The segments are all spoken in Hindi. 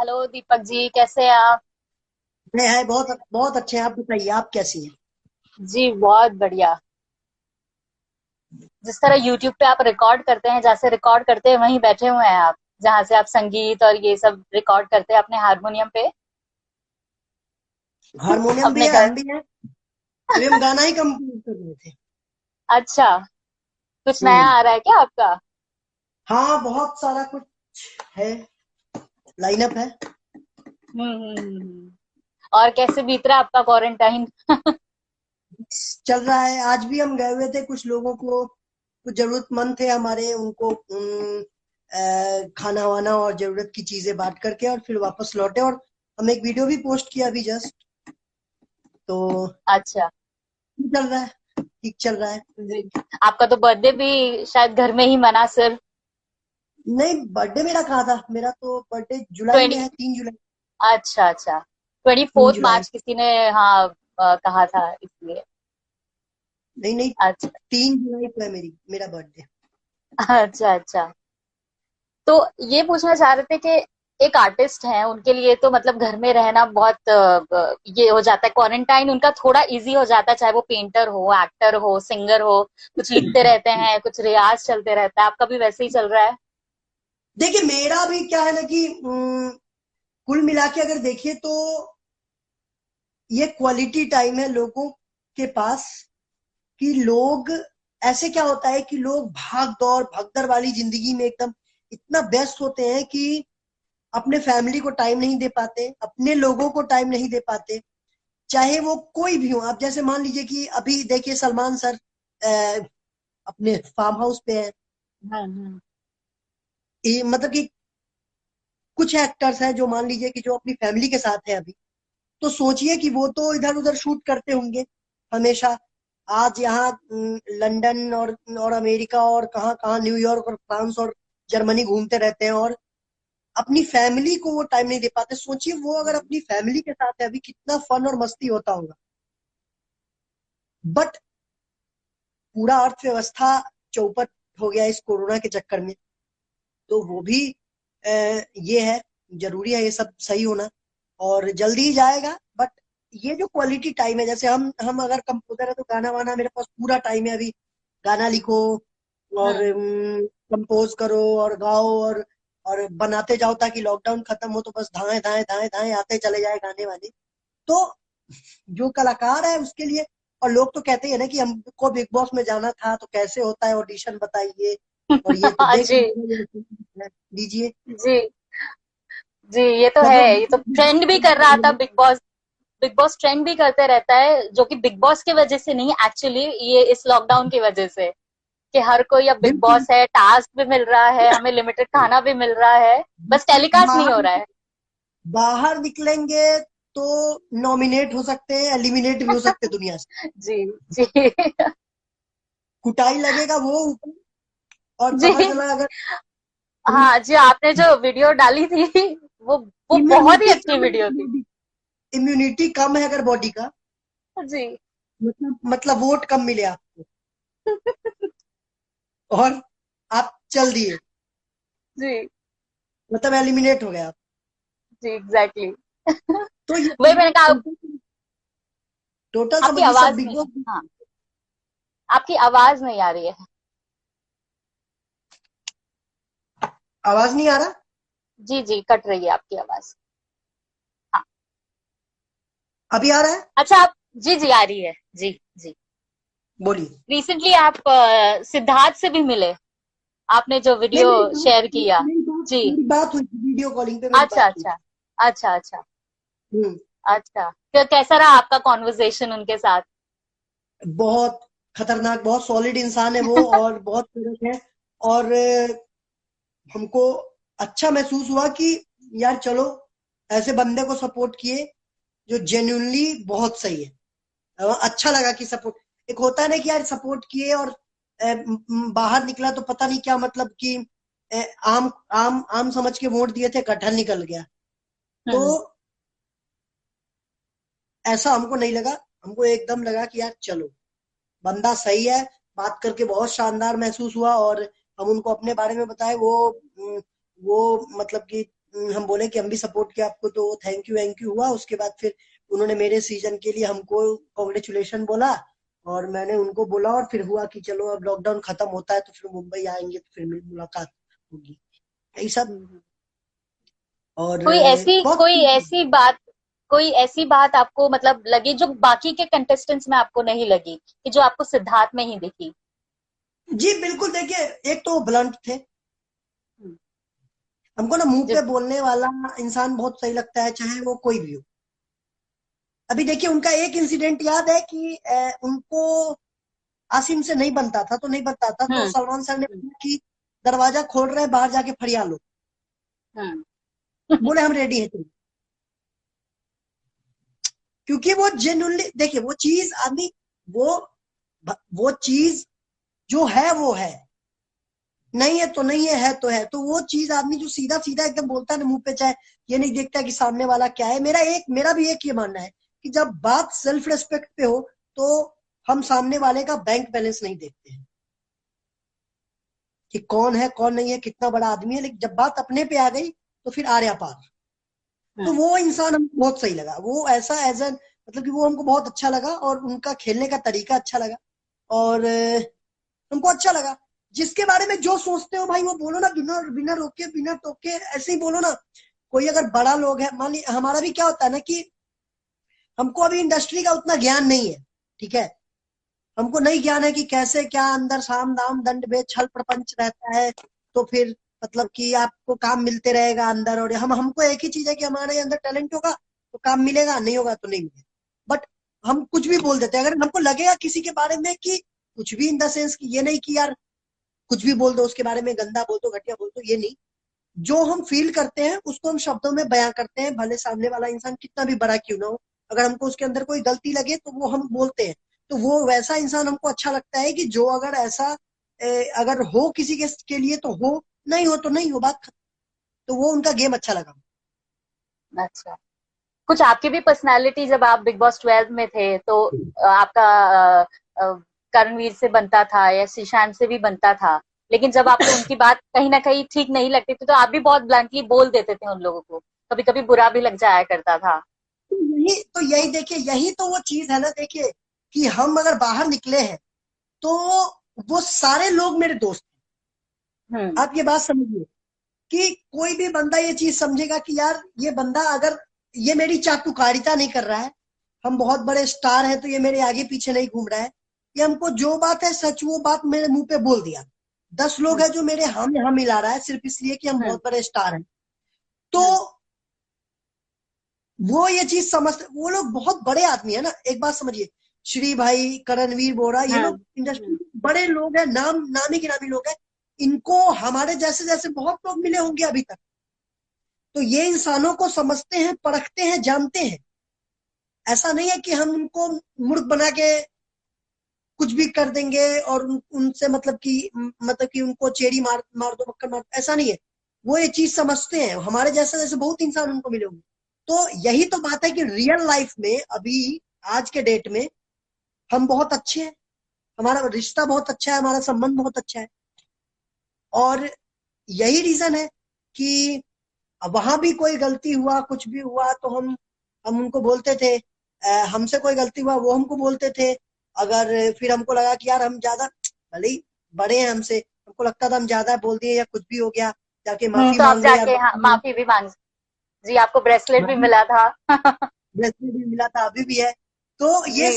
हेलो दीपक जी, कैसे हैं आप? नहीं है, बहुत बहुत अच्छे हैं। आप बताइए, आप कैसी हैं? जी बहुत बढ़िया। जिस तरह यूट्यूब पे आप रिकॉर्ड करते हैं, जैसे रिकॉर्ड करते हैं वहीं बैठे हुए हैं आप, जहाँ से आप संगीत और ये सब रिकॉर्ड करते हैं अपने हारमोनियम पे। हारमोनियम भी अपने है, घर। हम भी हैं। अभी हम गाना ही कंपोज कर रहे थे। अच्छा। कुछ नया हम्म। आ रहा है क्या आपका? हाँ, बहुत सारा कुछ है, लाइनअप है। और कैसे बीत रहा है आपका क्वारंटाइन? चल रहा है। आज भी हम गए हुए थे, कुछ लोगों को, कुछ जरूरतमंद थे हमारे, उनको खाना वाना और जरूरत की चीजें बांट करके और फिर वापस लौटे। और हम एक वीडियो भी पोस्ट किया अभी जस्ट। तो अच्छा। चल रहा है, ठीक चल रहा है। जी। आपका तो बर्थडे भी शायद घर में ही मना सिर्फ। नहीं, बर्थडे मेरा कहाँ था? मेरा तो बर्थडे जुलाई में 20। है, 3 जुलाई। अच्छा अच्छा। ट्वेंटी तीन फोर्थ जुलाई मार्च किसी ने, हाँ, कहा था इसलिए। नहीं नहीं, अच्छा 3 जुलाई को है मेरा बर्थडे। अच्छा अच्छा। तो ये पूछना चाह रहे थे कि एक आर्टिस्ट हैं, उनके लिए तो मतलब घर में रहना बहुत ये हो जाता है, क्वारंटाइन उनका थोड़ा इजी हो जाता है, चाहे वो पेंटर हो, एक्टर हो, सिंगर हो। कुछ लिखते रहते हैं, कुछ रियाज चलते रहता है। आपका भी वैसे ही चल रहा है? देखिए, मेरा भी क्या है ना कि कुल मिला के अगर देखिए तो ये क्वालिटी टाइम है लोगों के पास। कि लोग, ऐसे क्या होता है कि लोग भाग दौड़ भगदड़ वाली जिंदगी में एकदम इतना व्यस्त होते हैं कि अपने फैमिली को टाइम नहीं दे पाते, अपने लोगों को टाइम नहीं दे पाते। चाहे वो कोई भी हो। आप जैसे मान लीजिए कि अभी देखिए सलमान सर अपने फार्म हाउस पे हैं। हम्म। मतलब कि कुछ एक्टर्स हैं जो मान लीजिए कि जो अपनी फैमिली के साथ है अभी। तो सोचिए कि वो तो इधर उधर शूट करते होंगे हमेशा। आज यहाँ लंदन और अमेरिका और कहाँ कहाँ, न्यूयॉर्क और फ्रांस और जर्मनी घूमते रहते हैं और अपनी फैमिली को वो टाइम नहीं दे पाते। सोचिए वो अगर अपनी फैमिली के साथ है अभी, कितना फन और मस्ती होता होगा। बट पूरा अर्थव्यवस्था चौपट हो गया इस कोरोना के चक्कर में। तो वो भी ये है, जरूरी है ये सब सही होना और जल्दी ही जाएगा। बट ये जो क्वालिटी टाइम है, जैसे हम अगर कंपोजर है तो गाना वाना मेरे पास पूरा टाइम है अभी। गाना लिखो और हम्म। कंपोज करो और गाओ और बनाते जाओ ताकि लॉकडाउन खत्म हो तो बस धाए धाए धाए धाए आते चले जाए गाने वाने। तो जो कलाकार है उसके लिए। और लोग तो कहते ही है ना कि हमको बिग बॉस में जाना था तो कैसे होता है ऑडिशन बताइए। और ये तो हाँ देख जी। लीजिए। जी। जी, ये तो सब है। लोग ये तो ट्रेंड भी कर रहा था big boss. Big boss trend भी करते रहता है, जो कि बिग बॉस की वजह से नहीं, एक्चुअली ये इस लॉकडाउन की वजह से, कि हर कोई अब बिग बिल्कुल। बॉस है, टास्क भी मिल रहा है, हमें लिमिटेड खाना भी मिल रहा है। बस टेलीकास्ट नहीं बाहर हो रहा है। बाहर निकलेंगे तो नॉमिनेट हो सकते हैं, एलिमिनेट भी हो सकते हैं दुनिया से। जी। जी। कुटाई लगेगा वो ऊपर। और जी। पता चला अगर हाँ जी, आपने जो वीडियो डाली थी, वो बहुत ही इम्यूनिटी अच्छी कम है वीडियो अगर थी। बॉडी इम्यूनिटी कम है अगर बॉडी का, जी। मतलब वोट कम मिले आपको और आप चल दिए, जी। मतलब एलिमिनेट हो गए आप। जी एग्जैक्टली। तो ये वही मैंने कहा। टोटल आपकी समझिए सब आवाज बिग नहीं, बॉस। हाँ, आपकी आवाज नहीं आ रही है। आवाज नहीं आ रहा? जी जी, कट रही है आपकी आवाज। हाँ। अभी आ रहा है? अच्छा आप। जी जी, आ रही है। जी। जी। बोलिए। रिसेंटली आप सिद्धार्थ से भी मिले? आपने जो नहीं, वीडियो शेयर किया। जी। मेरी बात हुई थी, वीडियो कॉलिंग पे मेरी अच्छा बात हुई अच्छा। थी। अच्छा अच्छा। हम्म। अच्छा, तो कैसा रहा आपका कॉन्वर्सेशन उनके साथ? बहुत खतरनाक, बहुत सॉलिड इंसान है वो और बहुत फेमस है। और हमको अच्छा महसूस हुआ कि यार चलो, ऐसे बंदे को सपोर्ट किए जो जेन्युइनली बहुत सही है। अच्छा लगा कि सपोर्ट। एक होता है ना कि यार सपोर्ट किए और बाहर निकला तो पता नहीं क्या, मतलब कि अ, आम आम आम समझ के वोट दिए थे, कटहल निकल गया। तो हम्म। ऐसा हमको नहीं लगा। हमको एकदम लगा कि यार चलो, बंदा सही है। बात करके बहुत शानदार महसूस हुआ और हम उनको अपने बारे में बताए। वो मतलब कि हम बोले कि हम भी सपोर्ट किया आपको, तो थैंक यू हुआ। उसके बाद फिर उन्होंने मेरे सीजन के लिए हमको कॉन्ग्रेचुलेशन बोला और मैंने उनको बोला, और फिर हुआ कि चलो अब लॉकडाउन खत्म होता है तो फिर मुंबई आएंगे तो फिर मुलाकात होगी, यही सब। हम्म। और कोई ऐसी बहुत कोई ऐसी बात कोई ऐसी बात आपको मतलब लगी जो बाकी के कंटेस्टेंट्स में आपको नहीं लगी, कि जो आपको सिद्धार्थ में ही दिखी? जी बिल्कुल। देखिए, एक तो ब्लंट थे, हम्म। हमको ना मुंह पे जिस बोलने वाला इंसान बहुत सही लगता है, चाहे वो कोई भी हो। अभी देखिए, उनका एक इंसिडेंट याद है कि उनको आसिम से नहीं बनता था, तो नहीं बनता था तो हम्म। सलमान सर ने हम्म। बोला कि दरवाजा खोल रहे हैं, बाहर जाके फरिया लो। हम्म। बोले हम रेडी हैं, चलो। क्योंकि वो जेन्युइनली, देखिए वो चीज आदमी, वो वो चीज जो है वो है, नहीं है तो नहीं है, है तो है। तो वो चीज आदमी जो सीधा सीधा एकदम बोलता है ना मुंह पे, चाहे ये नहीं देखता कि सामने वाला क्या है। मेरा भी एक ये मानना है कि जब बात सेल्फ रेस्पेक्ट पे हो तो हम सामने वाले का बैंक बैलेंस नहीं देखते हैं कि कौन है कौन नहीं है, कितना बड़ा आदमी है, लेकिन जब बात अपने पे आ गई तो फिर आर्या पार। तो हम्म। वो इंसान हमको बहुत सही लगा, वो ऐसा एज एन, मतलब कि वो हमको बहुत अच्छा लगा और उनका खेलने का तरीका अच्छा लगा। और हमको अच्छा लगा। जिसके बारे में जो सोचते हो भाई वो बोलो ना, बिना बिना रोके बिना टोके ऐसे ही बोलो ना। कोई अगर बड़ा लोग है, मान लीजिए हमारा भी क्या होता है ना कि हमको अभी इंडस्ट्री का उतना ज्ञान नहीं है, ठीक है। हमको नहीं ज्ञान है कि कैसे क्या अंदर साम दाम दंड भेद छल प्रपंच रहता है। तो फिर मतलब कि आपको काम मिलते रहेगा अंदर, और हमको एक ही चीज है कि हमारे अंदर टैलेंट होगा तो काम मिलेगा, नहीं होगा तो नहीं मिलेगा। बट हम कुछ भी बोल देते हैं, अगर हमको लगेगा किसी के बारे में कि कुछ भी इन द सेंस कि ये नहीं कि यार कुछ भी बोल दो उसके बारे में, गंदा बोल दो घटिया बोल दो, ये नहीं। जो हम फील करते हैं उसको हम शब्दों में बयां करते हैं, भले सामने वाला इंसान कितना भी बड़ा क्यों ना हो। अगर हमको उसके अंदर कोई गलती लगे तो वो हम बोलते हैं। तो वो वैसा इंसान हमको अच्छा लगता है कि जो अगर ऐसा अगर हो किसी के लिए तो हो, नहीं हो तो नहीं हो, बात खत्म। तो वो उनका गेम अच्छा लगा। अच्छा, कुछ आपकी भी पर्सनालिटी, जब आप बिग बॉस 12 में थे तो आपका करणवीर से बनता था या श्रीशांत से भी बनता था, लेकिन जब आपको उनकी बात कहीं ना कहीं ठीक नहीं लगती थी तो आप भी बहुत ब्लंटली बोल देते थे उन लोगों को, कभी कभी बुरा भी लग जाया करता था। यही देखिए, यही तो वो चीज है ना। देखिए कि हम अगर बाहर निकले हैं तो वो सारे लोग मेरे दोस्त हम्म। हैं। आप ये बात समझिए कि कोई भी बंदा ये चीज समझेगा कि यार ये बंदा अगर ये मेरी चाटुकारिता नहीं कर रहा है, हम बहुत बड़े स्टार हैं तो ये मेरे आगे पीछे नहीं घूम रहा है, ये हमको जो बात है सच वो बात मेरे मुंह पे बोल दिया। 10 लोग हम्म। हैं जो मेरे हम यहाँ मिला रहा है सिर्फ इसलिए कि हम हम्म। बहुत बड़े स्टार हैं। तो हम्म। वो ये चीज समझते, वो लोग बहुत बड़े आदमी है ना। एक बात समझिए, श्री भाई, करणवीर बोरा, ये लोग इंडस्ट्री हम्म। के बड़े लोग हैं, नामी गिरामी लोग हैं। इनको हमारे जैसे जैसे बहुत लोग मिले होंगे अभी तक। तो ये इंसानों को समझते हैं, परखते हैं, जानते हैं। ऐसा नहीं है कि हम उनको मूर्ख बना के कुछ भी कर देंगे और उनसे मतलब कि उनको चेरी मार मार दो, मक्खन मार दो, ऐसा नहीं है। वो ये चीज समझते हैं, हमारे जैसे जैसे बहुत इंसान उनको मिले होंगे। तो यही तो बात है कि रियल लाइफ में अभी आज के डेट में हम बहुत अच्छे हैं, हमारा रिश्ता बहुत अच्छा है, हमारा संबंध बहुत अच्छा है। और यही रीजन है कि वहां भी कोई गलती हुआ, कुछ भी हुआ तो हम उनको बोलते थे। हमसे कोई गलती हुआ वो हमको बोलते थे। अगर फिर हमको लगा कि यार हम ज्यादा, भले ही बड़े हैं हमसे, हमको लगता था हम ज्यादा बोल दिए या कुछ भी हो गया, जाके माफी तो आप मांग ले यार, जाके, हाँ, माफी भी मांग। जी, आपको ब्रेसलेट भी माफी मिला था। जैसे भी मिला था अभी भी है। तो जी। ये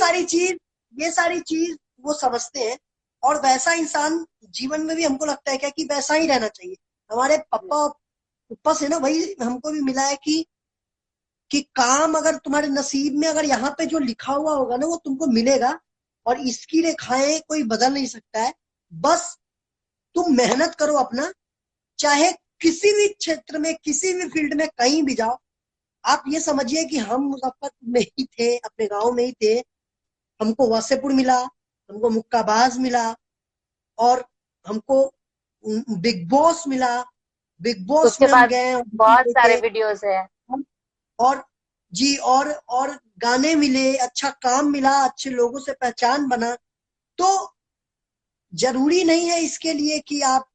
सारी चीज वो समझते हैं। और वैसा इंसान जीवन में भी हमको लगता है क्या कि वैसा ही रहना चाहिए। हमारे पापा पापा से ना वही हमको भी मिला है कि काम अगर तुम्हारे नसीब में अगर यहाँ पे जो लिखा हुआ होगा ना वो तुमको मिलेगा। और इसकी रेखाएं कोई बदल नहीं सकता है। बस तुम मेहनत करो अपना, चाहे किसी भी क्षेत्र में, किसी भी फील्ड में, कहीं भी जाओ। आप ये समझिए कि हम मुजफ्फरपुर में ही थे, अपने गांव में ही थे। हमको वासेपुर मिला, हमको मुक्काबाज मिला, और हमको बिग बॉस मिला। बिग बॉस उसके में हम बाद गए बहुत सारे देखे। वीडियोस है। और जी, और गाने मिले, अच्छा काम मिला, अच्छे लोगों से पहचान बना। तो जरूरी नहीं है इसके लिए कि आप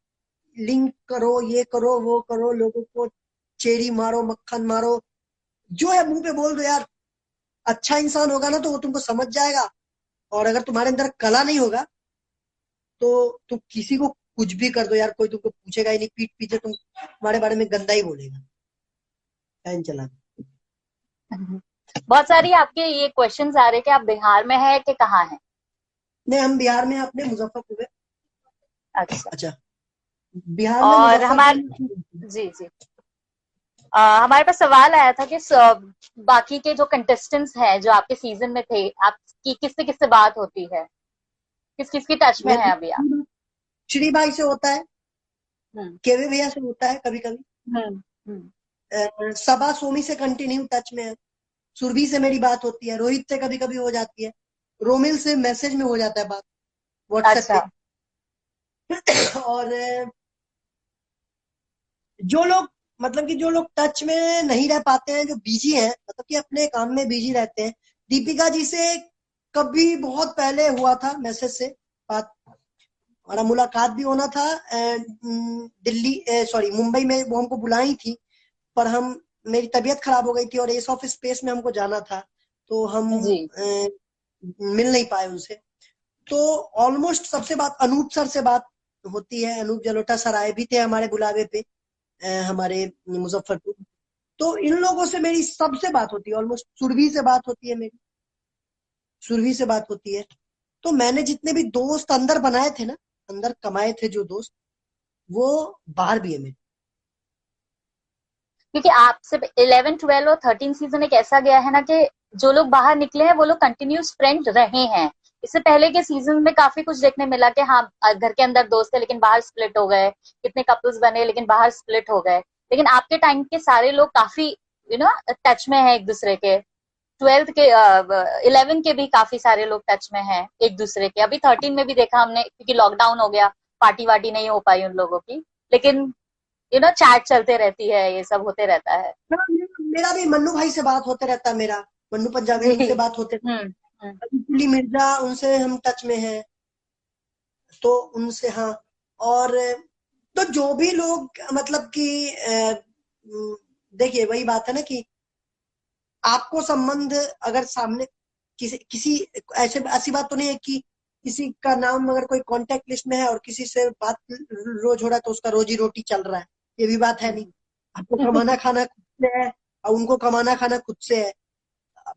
लिंक करो, ये करो, वो करो, लोगों को चेरी मारो, मक्खन मारो, जो है मुंह पे बोल दो यार। अच्छा इंसान होगा ना तो वो तुमको समझ जाएगा, और अगर तुम्हारे अंदर कला नहीं होगा तो तुम किसी को कुछ भी कर दो यार, कोई तुमको पूछेगा ही नहीं, पीठ पीछे तुम तुम्हारे बारे में गंदा ही बोलेगा। टाइम चला। बहुत सारी आपके ये क्वेश्चंस आ रहे कि आप बिहार में है कि कहाँ है? नहीं, हम बिहार में हैं, अपने मुजफ्फरपुर में। अच्छा। अच्छा, बिहार में और मुजफ्फरपुर हमारे, में। जी जी, हमारे पास सवाल आया था कि बाकी के जो कंटेस्टेंट्स हैं जो आपके सीजन में थे, आपकी किससे किससे बात होती है, किस किस की टच में है अभी आप? मेरे श्री भाई से होता है, हम्म केवे भैया से होता है कभी कभी, हम्म हम्म। सबा सोमी से कंटिन्यू टच में है, सुरभि से मेरी बात होती है, रोहित से कभी कभी हो जाती है, रोमिल से मैसेज में हो जाता है बात, व्हाट्सएप अच्छा। पे। और जो लोग, मतलब कि जो लोग टच में नहीं रह पाते हैं, जो बिजी हैं, मतलब कि अपने काम में बिजी रहते हैं, दीपिका जी से कभी बहुत पहले हुआ था मैसेज से बात, हमारा मुलाकात भी होना था। दिल्ली, सॉरी मुंबई में वो हमको बुलाई थी, पर हम, मेरी तबीयत खराब हो गई थी और एस ऑफ स्पेस में हमको जाना था, तो हम जी। मिल नहीं पाए उनसे। तो ऑलमोस्ट सबसे बात, अनूप सर से बात होती है, अनूप जलोटा सर आए भी थे हमारे बुलावे पे, हमारे मुजफ्फरपुर। तो इन लोगों से मेरी सबसे बात होती है, ऑलमोस्ट सुरभि से बात होती है मेरी, सुरभि से बात होती है। तो मैंने जितने भी दोस्त अंदर बनाए थे ना, अंदर कमाए थे जो दोस्त, वो बाहर भी है मेरे। क्योंकि आप सिर्फ 11, 12 और 13 सीजन एक ऐसा गया है ना कि जो लोग बाहर निकले हैं वो लोग कंटिन्यूस फ्रेंड रहे हैं। इससे पहले के सीजन में काफी कुछ देखने मिला कि हाँ, घर के अंदर दोस्त है लेकिन बाहर स्प्लिट हो गए, कितने कपल्स बने लेकिन बाहर स्प्लिट हो गए। लेकिन आपके टाइम के सारे लोग काफी टच में है एक दूसरे के। 12th के 11 के भी काफी सारे लोग टच में हैं एक दूसरे के। अभी 13 में भी देखा हमने, क्योंकि लॉकडाउन हो गया, पार्टी वार्टी नहीं हो पाई उन लोगों की, लेकिन चैट चलते रहती है, ये सब होते रहता है। हाँ, मेरा भी मन्नू भाई से बात होते रहता है, मेरा मन्नू पंजाबी, जी। उनसे बात होते, हम्म। कुली मिर्जा उनसे हम टच में हैं, तो उनसे हाँ। और तो जो भी लोग, मतलब कि देखिए वही बात है ना कि आपको संबंध अगर सामने किसी किसी ऐसे, ऐसी बात तो नहीं है कि किसी का नाम अगर कोई कांटेक्ट लिस्ट में है और किसी से बात रोज हो रहा है तो उसका रोजी रोटी चल रहा है, ये भी बात है नहीं। आपको कमाना खाना खुद से है और उनको कमाना खाना खुद से है।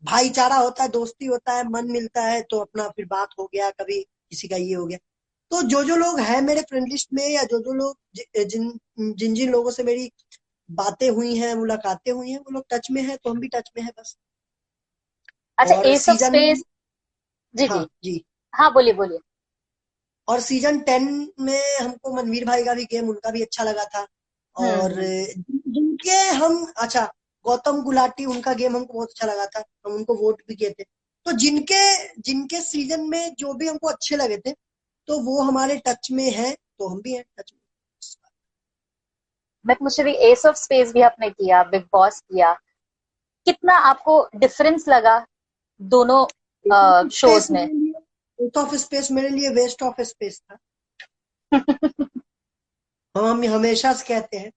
भाईचारा होता है, दोस्ती होता है, मन मिलता है तो अपना फिर बात हो गया, कभी किसी का ये हो गया। तो जो जो लोग हैं मेरे फ्रेंड लिस्ट में, या जो जो लोग जिन जिन जिन लोगों से मेरी बातें हुई हैं, मुलाकातें हुई हैं, वो लोग टच में हैं, तो हम भी टच में हैं बस। अच्छा, और एस ऑफ सीजन, स्पेस। जी हाँ जी। जी, हाँ, बोलिए बोलिए। और सीजन 10 में हमको मनवीर भाई का भी गेम, उनका भी अच्छा लगा था। और हम्म। जिनके हम, अच्छा, गौतम गुलाटी, उनका गेम हमको बहुत अच्छा लगा था, हम उनको वोट भी किए थे। तो जिनके जिनके सीजन में जो भी हमको अच्छे लगे थे, तो वो हमारे टच में है, तो हम भी हैं टच में। मैं पूछ रही, एस ऑफ स्पेस भी आपने किया, बिग बॉस किया, कितना आपको डिफरेंस लगा दोनों स्पेस शोज में? मेरे लिए, आउट ऑफ स्पेस मेरे लिए वेस्ट ऑफ स्पेस था, हम हमेशा से कहते हैं।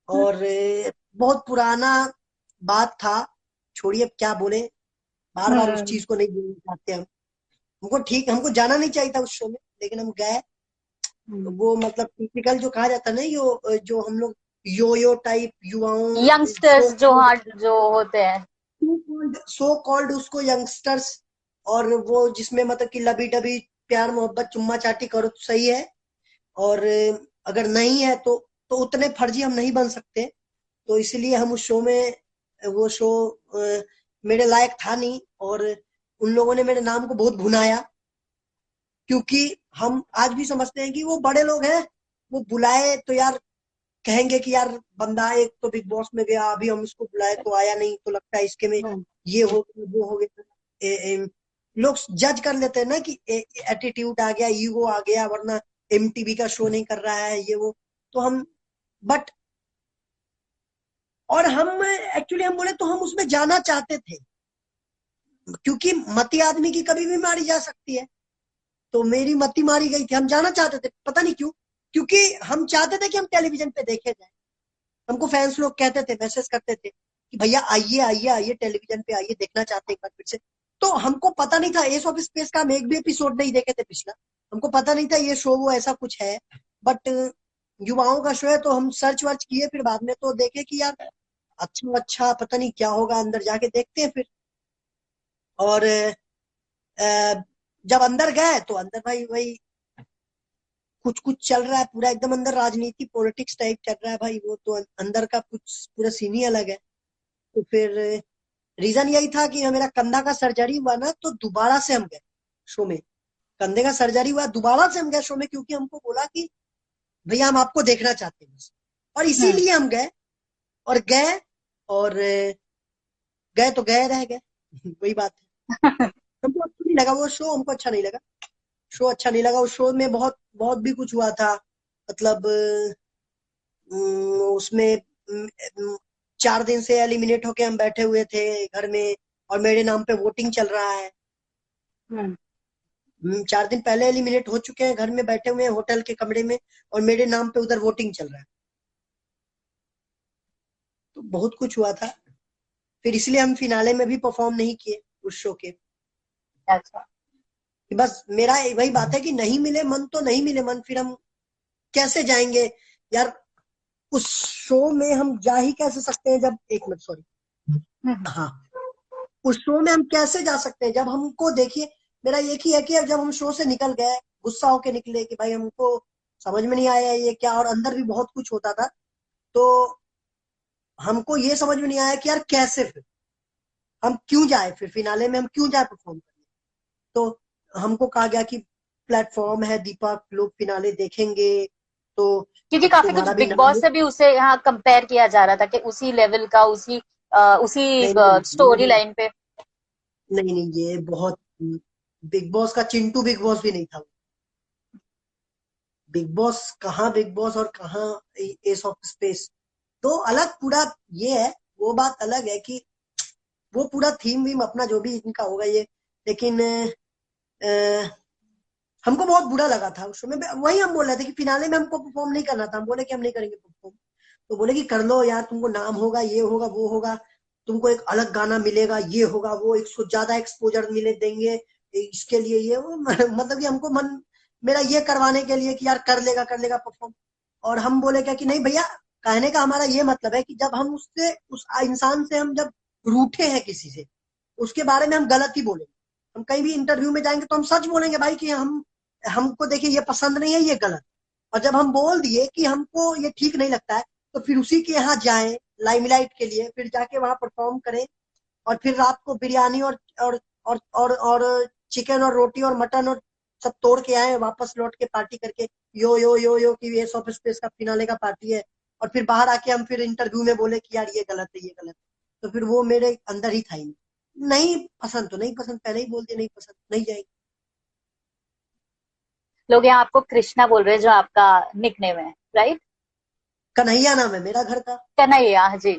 और बहुत पुराना बात था, छोड़िए अब क्या बोले, बार बार उस हम्म चीज को नहीं बोलना चाहते हम। हमको ठीक, हमको जाना नहीं चाहिए था उस शो में, लेकिन हम गए। वो मतलब टिपिकल जो कहा जाता है ना, जो हम लोग यो टाइप युवाओं, यंगस्टर्स जो, हाँ, जो होते हैं। सो कॉल्ड उसको यंगस्टर्स, और वो जिसमें मतलब कि लबी डबी, प्यार मोहब्बत, चुम्मा चाटी करो तो सही है, और अगर नहीं है तो उतने फर्जी हम नहीं बन सकते। तो इसलिए हम उस शो में, वो शो मेरे लायक था नहीं, और उन लोगों ने मेरे नाम को बहुत भुनाया, क्योंकि हम आज भी समझते हैं कि वो बड़े लोग हैं, वो बुलाए तो यार कहेंगे कि यार बंदा एक तो बिग बॉस में गया, अभी हम इसको बुलाए तो आया नहीं, तो लगता है इसके में हम्म। ये हो गया, वो हो गया। लोग जज कर लेते हैं ना कि एटीट्यूड आ गया, ईगो आ गया, वरना एमटीवी का शो नहीं कर रहा है, ये वो। तो हम, बट, और हम एक्चुअली हम बोले तो हम उसमें जाना चाहते थे, क्योंकि मती आदमी की कभी भी मारी जा सकती है, तो मेरी मती मारी गई थी, हम जाना चाहते थे, पता नहीं क्यों, क्योंकि हम चाहते थे कि हम टेलीविजन पे देखे जाए, हमको फैंस लोग कहते थे, मैसेज करते थे कि भैया आइए आइए आइए, टेलीविजन पे आइए, देखना चाहते हैं एक बार फिर से। तो हमको पता नहीं था एस ऑफ स्पेस का, हम एक भी एपिसोड नहीं देखे थे पिछला, हमको पता नहीं था ये शो वो ऐसा कुछ है। बट युवाओं का शो है तो हम सर्च वर्च किए, फिर बाद में तो देखे कि यार अच्छा अच्छा, पता नहीं क्या होगा, अंदर जाके देखते हैं फिर। और जब अंदर गए तो अंदर भाई वही कुछ कुछ चल रहा है, पूरा एकदम अंदर राजनीति पॉलिटिक्स टाइप चल रहा है भाई, वो तो अंदर का कुछ पूरा सीन ही अलग है। तो फिर रीजन यही था कि मेरा कंधा का सर्जरी हुआ ना, तो दोबारा से हम गए शो में। कंधे का सर्जरी हुआ, दोबारा से हम गए शो में, क्योंकि हमको बोला कि भैया हम आपको देखना चाहते हैं बस। और हम्म। इसीलिए हम गए, और गए, और गए तो गए, रह गए। वही बात है। हमको अच्छा नहीं लगा वो शो, हमको अच्छा नहीं लगा शो, अच्छा नहीं लगा। उस शो में बहुत बहुत भी कुछ हुआ था, मतलब उसमें 4 दिन से एलिमिनेट होके हम बैठे हुए थे घर में, और मेरे नाम पे वोटिंग चल रहा है। हम्म। 4 दिन पहले एलिमिनेट हो चुके हैं, घर में बैठे हुए हैं होटल के कमरे में, और मेरे नाम पे उधर वोटिंग चल रहा है। तो बहुत कुछ हुआ था, फिर इसलिए हम फिनाले में भी परफॉर्म नहीं किए उस शो के। अच्छा। कि बस मेरा वही बात है कि नहीं मिले मन तो नहीं मिले मन, फिर हम कैसे जाएंगे यार उस शो में, हम जा ही कैसे सकते हैं जब, एक मिनट सॉरी, हम्म। हाँ, उस शो में हम कैसे जा सकते हैं जब हमको, देखिए मेरा एक ही है कि जब हम शो से निकल गए, गुस्सा होके निकले कि भाई हमको समझ में नहीं आया ये क्या, और अंदर भी बहुत कुछ होता था, तो हमको ये समझ में नहीं आया कि यार कैसे फिर हम क्यों जाए, फिर फिनाले में हम क्यों जाए परफॉर्म करने। तो हमको कहा गया कि प्लेटफॉर्म है दीपक, लोग फिनाले देखेंगे तो क्योंकि काफी कुछ तुम्हारा भी बिग नाम बॉस हो। से भी उसे यहाँ कंपेयर किया जा रहा था कि उसी लेवल का, उसी नहीं नहीं स्टोरी नहीं लाइन पे। नहीं नहीं, ये बहुत, बिग बॉस का चिंटू बिग बॉस भी नहीं था। बिग बॉस कहाँ बिग बॉस और कहाँ एस ऑफ स्पेस, तो अलग पूरा ये है। वो बात अलग है कि वो पूरा थीम वीम अपना जो भी इनका होगा ये, लेकिन हमको बहुत बुरा लगा था उस समय। वही हम बोल रहे थे कि फिनाले में हमको परफॉर्म नहीं करना था, हम बोले कि हम नहीं करेंगे परफॉर्म। तो बोले कि कर लो यार, तुमको नाम होगा, ये होगा वो होगा, तुमको एक अलग गाना मिलेगा, ये होगा वो, एक ज्यादा एक्सपोजर मिले देंगे इसके लिए ये वो। मतलब कि हमको मन मेरा ये करवाने के लिए कि यार कर लेगा परफॉर्म। और हम बोले क्या कि नहीं भैया, कहने का हमारा ये मतलब है कि जब हम उससे, उस इंसान से हम जब रूठे हैं किसी से, उसके बारे में हम गलत ही बोलेंगे। हम कहीं भी इंटरव्यू में जाएंगे तो हम सच बोलेंगे भाई कि हमको देखिए ये पसंद नहीं है, ये गलत। और जब हम बोल दिए कि हमको ये ठीक नहीं लगता है, तो फिर उसी के यहाँ जाएं लाइमलाइट के लिए, फिर जाके वहां परफॉर्म करें, और फिर रात को बिरयानी और चिकन और रोटी और मटन और सब तोड़ के आए, वापस लौट के पार्टी करके, यो कि ये ऑफ स्पेस का फिनाले का पार्टी है। और फिर बाहर आके हम फिर इंटरव्यू में बोले कि यार ये गलत है, ये गलत है। तो फिर वो मेरे अंदर ही था ही नहीं पसंद, तो नहीं पसंद, पहले ही बोल दिया नहीं पसंद, नहीं जाएगी। लोग यहाँ आपको कृष्णा बोल रहे हैं, जो आपका निकनेम है, राइट? कन्हैया नाम है मेरा घर का। कन्हैया, जी।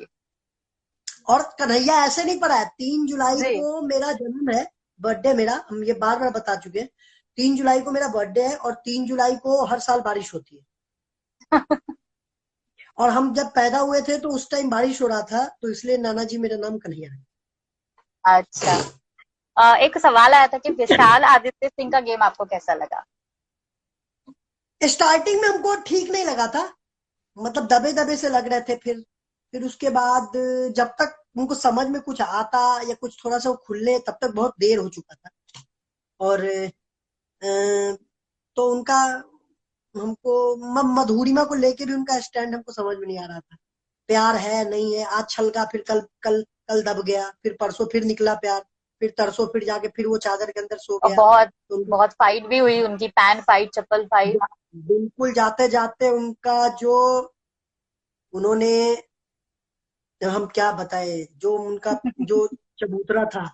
और कन्हैया ऐसे नहीं पड़ा है, 3 जुलाई जी। को मेरा जन्म है, बर्थडे मेरा, हम ये बार बार बता चुके हैं। 3 जुलाई को मेरा बर्थडे है, और 3 जुलाई को हर साल बारिश होती है। और हम जब पैदा हुए थे तो उस टाइम बारिश हो रहा था, तो इसलिए नाना जी मेरा नाम कन्हैया अच्छा। एक सवाल आया था कि विशाल आदित्य सिंह का गेम आपको कैसा लगा? है। स्टार्टिंग में हमको ठीक नहीं लगा था, मतलब दबे दबे से लग रहे थे। फिर उसके बाद जब तक उनको समझ में कुछ आता या कुछ थोड़ा सा वो खुले, तब तक बहुत देर हो चुका था। और तो उनका, हमको मधुरिमा को लेके भी उनका स्टैंड हमको समझ में नहीं आ रहा था। प्यार है नहीं है, आज छलका, फिर कल कल कल दब गया, फिर परसों फिर निकला प्यार, फिर तरसों फिर जाके फिर वो चादर के अंदर सो और गया। बहुत तो बहुत फाइट भी हुई उनकी, पैन फाइट, चप्पल फाइट। बिल्कुल जाते जाते उनका जो, उन्होंने, हम क्या बताए, जो उनका जो चबूतरा था,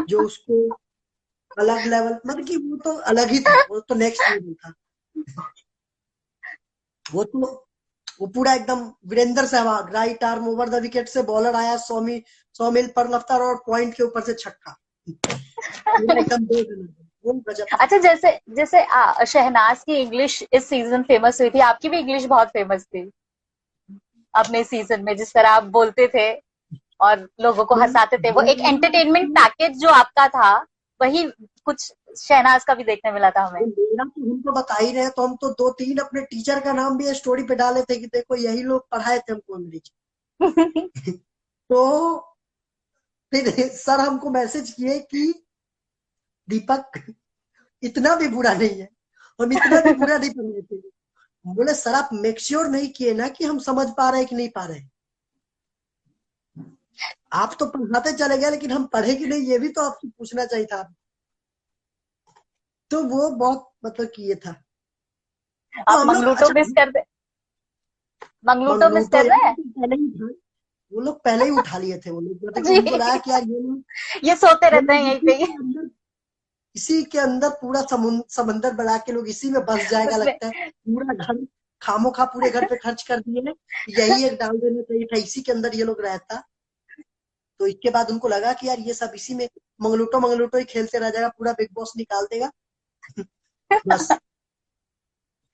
जो उसको अलग लेवल, मतलब कि वो तो अलग ही था, वो तो नेक्स्ट लेवल था। वो तो वो पूरा एकदम Virender Sehwag, right arm over the wicket से बॉलर आया, 100 मील पर रफ्तार, और पॉइंट के ऊपर से छक्का, पूरा एकदम दो रन, वो गजब था। अच्छा, जैसे जैसे शहनाज की इंग्लिश इस सीजन फेमस हुई थी, आपकी भी इंग्लिश बहुत फेमस थी। अपने सीजन में, जिस तरह आप बोलते थे और लोगों को हंसाते थे, वो एक एंटरटेनमेंट पैकेज जो आपका था, वही कुछ शहनाज का भी देखने मिला था हमें। मेरा तो हम तो बता ही रहे हैं, तो हम तो 2-3 अपने टीचर का नाम भी स्टोरी पे डाले थे कि देखो यही लोग पढ़ाए थे हमको अंग्रेजी। तो फिर सर हमको मैसेज किए कि दीपक इतना भी बुरा नहीं है, हम इतना भी बुरा नहीं पढ़ रहे थे। बोले सर आप मेक श्योर नहीं किए ना कि हम समझ पा रहे हैं कि नहीं पा रहे हैं। आप तो पढ़ाते चले गए लेकिन हम पढ़े कि नहीं ये भी तो आपसे पूछना चाहिए था। तो वो बहुत मतलब कि ये था। तो आप हम लोग मंगलूटो अच्छा मिस कर मंगलूटो मिस मंगलूटो कर रहे हैं? पहले ही था, वो लोग पहले ही उठा लिए थे। वो लोग मतलब कि जी, उनको लगा कि यार ये सोते ये रहते हैं लोग यहीं पे ही इसी के अंदर पूरा समंदर बना के लोग इसी में बस जाएगा उसमें। लगता है। पूरा घर खामोखा पूरे घर पे खर्च कर दिए, यही एक डाल देना चाहिए था, इसी के अंदर ये लोग रहता। तो इसके बाद उनको लगा कि यार ये सब इसी में मंगलूटो मंगलूटो ही खेलते रह जाएगा, पूरा बिग बॉस निकाल देगा। बस अच्छा,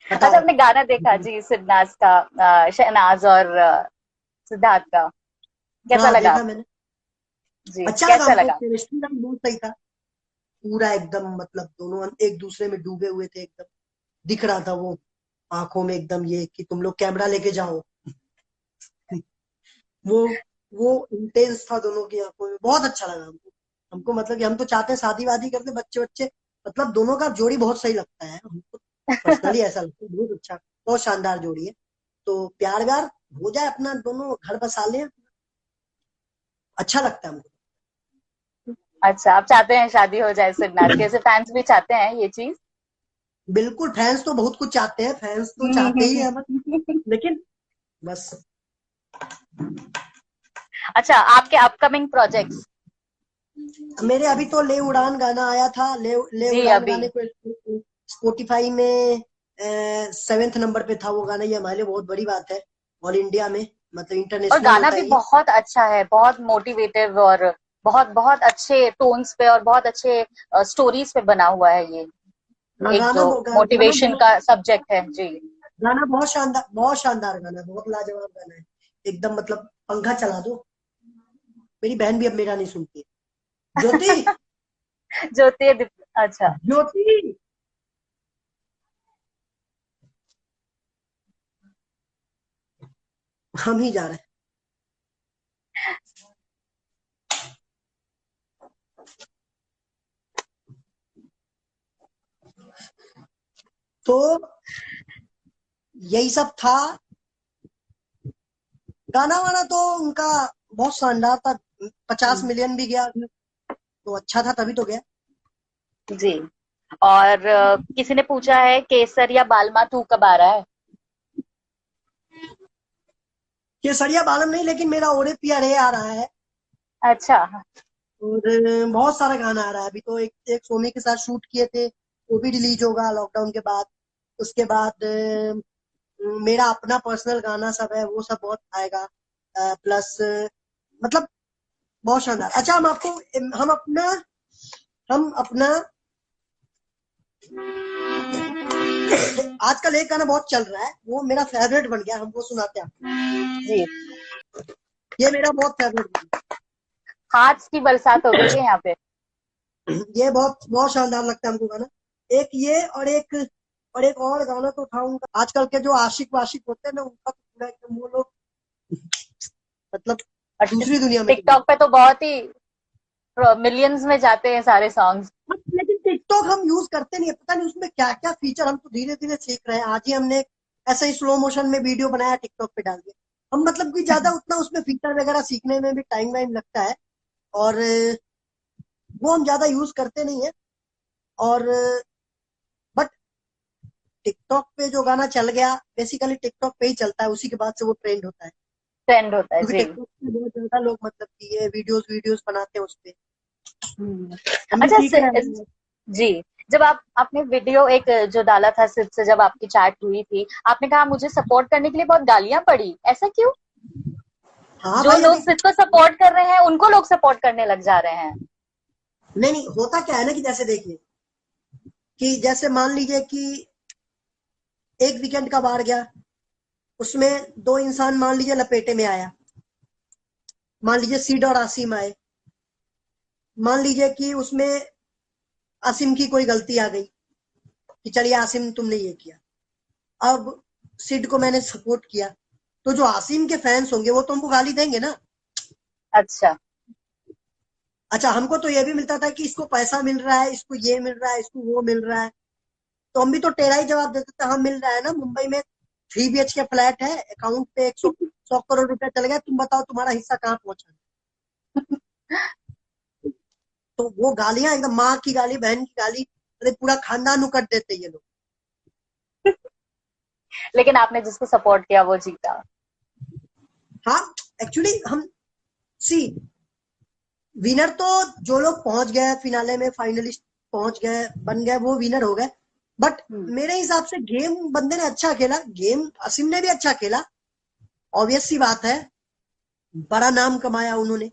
हटाओ। आपने गाना देखा जी सिद्धनाज का, शहनाज और सिद्धार्थ का, कैसा हाँ लगा देखा आपको? मैंने। जी, अच्छा लगा कैसा हमको, लगा? केमिस्ट्री लाइन बहुत सही था। पूरा एकदम मतलब दोनों एक दूसरे में डूबे हुए थे एकदम। दिख रहा था वो आंखों में एकदम ये कि तुम लोग कैमरा लेके जाओ। वो वो इंटेंस था दोनों की आंखों में, बहुत अच्छा लगा हमको। हमको मतलब कि हम तो चाहते हैं शादी वादी करते बच्चे बच्चे, मतलब दोनों का जोड़ी बहुत सही लगता है हमको। पर्सनली ऐसा लगता है बहुत अच्छा, बहुत शानदार जोड़ी है। तो प्यार व्यार हो जाए, अपना दोनों घर बसा लें, अच्छा लगता है हमको। अच्छा, आप चाहते हैं शादी हो जाए सिद्धनाज के? ऐसे फैंस भी चाहते हैं ये चीज? बिल्कुल, फैंस तो बहुत कुछ चाहते हैं, फैंस तो चाहते ही हैं बस। लेकिन बस अच्छा, आपके अपकमिंग प्रोजेक्ट्स? मेरे अभी तो ले उड़ान गाना आया था। ले जी, उड़ान अभी। गाने को स्पॉटिफाई में 7th नंबर पे था वो गाना। ये हमारे लिए बहुत बड़ी बात है, ऑल इंडिया में, मतलब और इंटरनेशनल गाना होता भी है ये। बहुत अच्छा है, बहुत मोटिवेटिव, और बहुत बहुत अच्छे टोन्स पे और बहुत अच्छे स्टोरीज पे बना हुआ है ये, हाँ, एक जो मोटिवेशन का सब्जेक्ट है जी। गाना बहुत शानदार गाना है, बहुत लाजवाब गाना है एकदम। मतलब पंखा चला दो। मेरी बहन भी अब मेरा नहीं सुनती है। ज्योति, ज्योति अच्छा। ज्योति, हम ही जा रहे हैं। तो यही सब था। गाना वाना तो उनका बहुत शानदार था। 50 मिलियन भी गया, तो अच्छा था तभी तो गया। जी। और किसी ने पूछा है केसर या बालमा तू कब आ रहा है? केसरिया बालम नहीं, लेकिन मेरा ओरे पिया रे आ रहा है। अच्छा। और बहुत सारा गाना आ रहा है। अभी तो एक एक सोमी के साथ शूट किए थे, वो भी रिलीज होगा लॉकडाउन के बाद। उसके बाद मेरा अपना पर्सनल गाना सब है, वो सब बहुत आएगा। प्लस मतलब बहुत शानदार। अच्छा, हम अपना आजकल एक गाना बहुत चल रहा है, वो मेरा फेवरेट बन गया, हम वो सुनाते हैं। जी। ये मेरा बहुत फेवरेट बन हाथ की बरसात हो गई है यहाँ पे। गया। ये बहुत बहुत शानदार लगता है हमको गाना। एक ये और एक और गाना तो था उनका। आजकल के जो आशिक वाशिक होते हैं ना, उनका तो पूरा एकदम वो लोग मतलब और दूसरी दुनिया में चले टिकटॉक पे तो बहुत ही मिलियंस में जाते हैं सारे सॉन्ग्स। जाते। लेकिन टिकटॉक हम यूज करते नहीं है, पता नहीं उसमें क्या क्या फीचर। हम तो धीरे धीरे सीख रहे हैं। आज ही हमने ऐसे ही स्लो मोशन में वीडियो बनाया, टिकटॉक पे डाल दिया। हम मतलब कि ज्यादा उतना उसमें फीचर वगैरह सीखने में भी टाइम वाइम लगता है, और वो हम ज्यादा यूज करते नहीं है। और बट टिकटॉक पे जो गाना चल गया, बेसिकली टिकटॉक पे ही चलता है, उसी के बाद से वो ट्रेंड होता है। ट्रेंड होता है क्योंकि जी। टिकटॉक पे बहुत ज्यादा लोग मतलब कि ये वीडियोस वीडियोस बनाते हैं उस पे। हम्म। हम भी अच्छा सीख रहे हैं। जी, जब आप आपने वीडियो एक जो डाला था सिद्ध से, जब आपकी चैट हुई थी, आपने कहा मुझे सपोर्ट करने के लिए बहुत गालियां पड़ी, ऐसा क्यों? हाँ जो भाई, लोग अभी सिद्ध को सपोर्ट कर रहे हैं उनको लोग सपोर्ट करने लग जा रहे हैं। नहीं नहीं, होता क्या है ना कि जैसे देखिए कि जैसे मान लीजिए कि एक वीकेंड का बाहर गया, उसमें दो इंसान मान लीजिए लपेटे में आया, मान लीजिए सिड और आसिम आए, मान लीजिए कि उसमें आसिम की कोई गलती आ गई कि चलिए आसिम तुमने ये किया, अब सिड को मैंने सपोर्ट किया, तो जो आसिम के फैंस होंगे वो तो हमको गाली देंगे ना। अच्छा। अच्छा, हमको तो ये भी मिलता था कि इसको पैसा मिल रहा है, इसको ये मिल रहा है, इसको वो मिल रहा है, तो हम भी तो टेढ़ा ही जवाब देते थे, हाँ मिल रहा है ना, मुंबई में 3 BHK फ्लैट है, अकाउंट पे 100 करोड़ रुपया चल गया, तुम बताओ तुम्हारा हिस्सा कहाँ पहुंचा। तो वो गालियां एकदम माँ की गाली, बहन की गाली, अरे पूरा खानदान उकट देते ये लोग। लेकिन आपने जिसको सपोर्ट किया वो जीता। हाँ, एक्चुअली हम सी विनर तो जो लोग पहुंच गए फिनाले में, फाइनलिस्ट पहुंच गए, बन गए, वो विनर हो गए। बट मेरे हिसाब से गेम बंदे ने अच्छा खेला, गेम असीम ने भी अच्छा खेला, ऑब्वियस सी बात है, बड़ा नाम कमाया उन्होंने,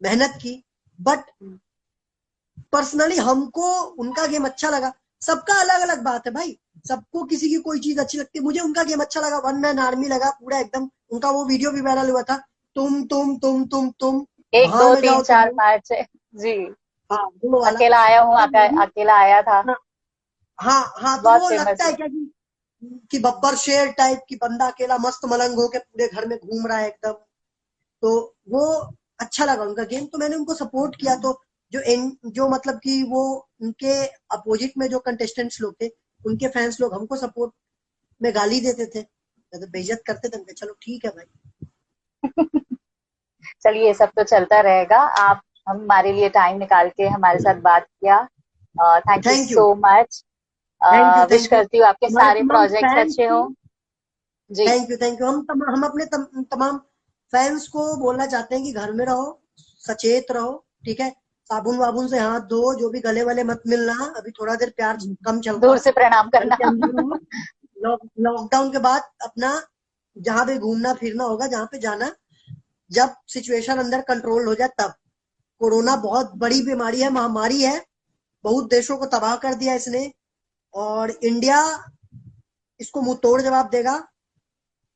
मेहनत की। बट पर्सनली हमको उनका गेम अच्छा लगा। सबका अलग अलग बात है भाई, सबको किसी की कोई चीज अच्छी लगती है, मुझे उनका गेम अच्छा लगा, वन मैन आर्मी लगा पूरा एकदम। उनका वो वीडियो भी वायरल हुआ था, तुम एक वहां दो में तीन जाओ चार तुम। पाँच छह। जी। हाँ वो वाला। अकेला आया हूँ, तो वो भी, अकेला आया था। हाँ हाँ हाँ, तो बहुत वो फेमस लगता है है। क्या कि बब्बर शेर टाइप की, बंदा अकेला मस्त मलंग होके पूरे घर में घूम रहा है एकदम। तो वो अच्छा लगा उनका गेम, तो मैंने उनको सपोर्ट किया। तो जो मतलब कि वो उनके अपोजिट में जो कंटेस्टेंट्स लोग थे, उनके फैंस लोग हमको सपोर्ट में गाली देते थे, तो बेइज्जत करते थे, चलो ठीक है भाई। चलिए, ये सब तो चलता रहेगा। आप हमारे लिए टाइम निकाल के हमारे साथ बात किया, thank you thank you, so much. Wish thank you. करती हूँ आपके हमारे सारे तमाम प्रोजेक्ट्स फैंस अच्छे को हों। जी। Thank you. हम अपने तमाम फैंस को बोलना चाहते हैं कि घर में रहो, सचेत रहो, ठीक है, साबुन वाबुन से हाथ धो, जो भी गले वाले मत मिलना, अभी थोड़ा देर प्यार कम चलता दूर है, से प्रणाम घर करना। के अंदर रहो। लॉकडाउन के बाद अपना जहां पे घूमना फिरना होगा, जहां पे जाना, जब सिचुएशन अंदर कंट्रोल हो जाए तब। कोरोना बहुत बड़ी बीमारी है, महामारी है, बहुत देशों को तबाह कर दिया इसने, और इंडिया इसको मुंह तोड़ जवाब देगा,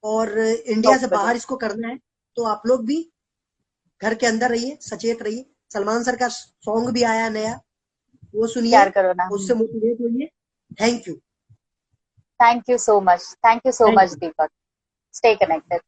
और इंडिया से होपफुली। बाहर इसको करना है। तो आप लोग भी घर के अंदर रहिए, सचेत रहिए। सलमान सर का सॉन्ग भी आया नया, वो सुनिए, प्यार करो ना। उससे मोटिवेट होइए। Thank you. Thank you so much, thank you so thank much you. Deepak. Stay connected.